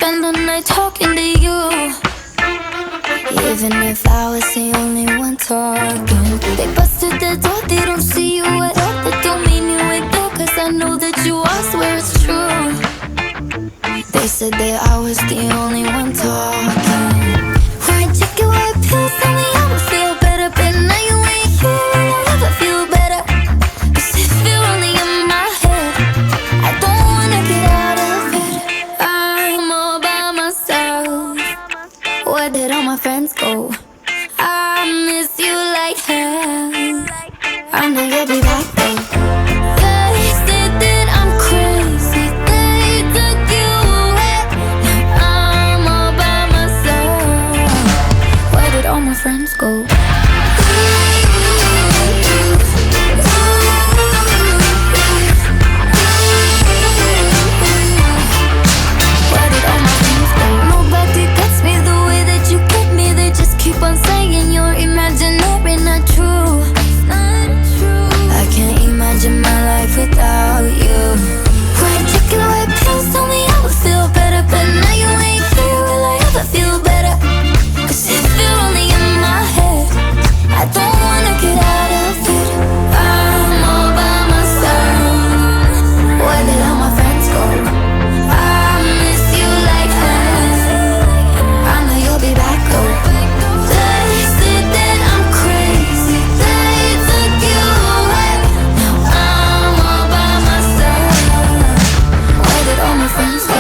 spend the night talking to you. Even if I was the only one talking. They busted the door, they don't see you at all. That don't mean you ain't there, cause I know that you are, swear it's true. They said that I was the only one talking. Wearing chicken white pills, tell me I would feel better. But now you ain't here, and I'll never feel better. Cause if you're only in my head, I don't wanna get out of it. I'm all by myself. Where did all my friends go? I miss you like hell. I know you'll be back though. They said that I'm crazy, they took you away. Now I'm all by myself. Where did all my friends go? Where did all my friends go? Nobody gets me the way that you get me. They just keep on saying you're imaginary, not true. I can't imagine my life without you. When chicken white pills told me I would feel better, but now you ain't here, will I ever feel better? Cause if you're only in my head, I don't wanna get out of it. I'm all by myself. Where did all my friends go? I miss you like hell. I know you'll be back though. They said that I'm crazy, they took you away. Now I'm all by myself. Where did all my friends go?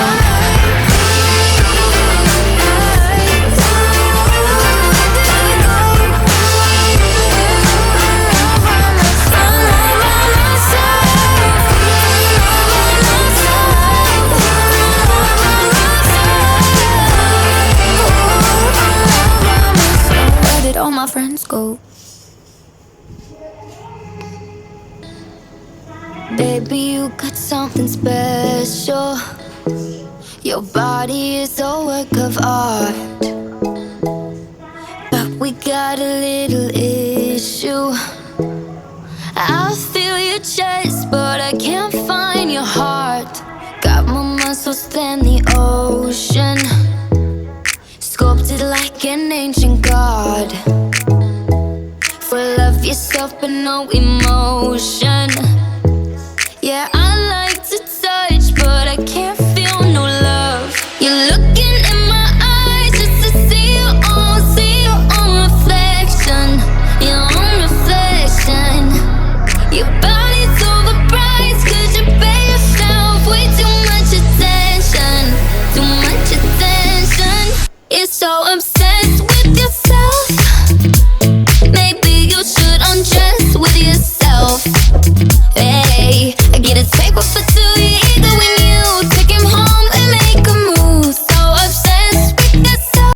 Where did all my friends go? Baby, you got something special. Your body is a work of art. But we got a little issue. I feel your chest, but I can't find your heart. Got more muscles than the ocean, sculpted like an ancient god. Full of yourself but no emotion. Yeah, I like to touch, but I can't feel no love. You look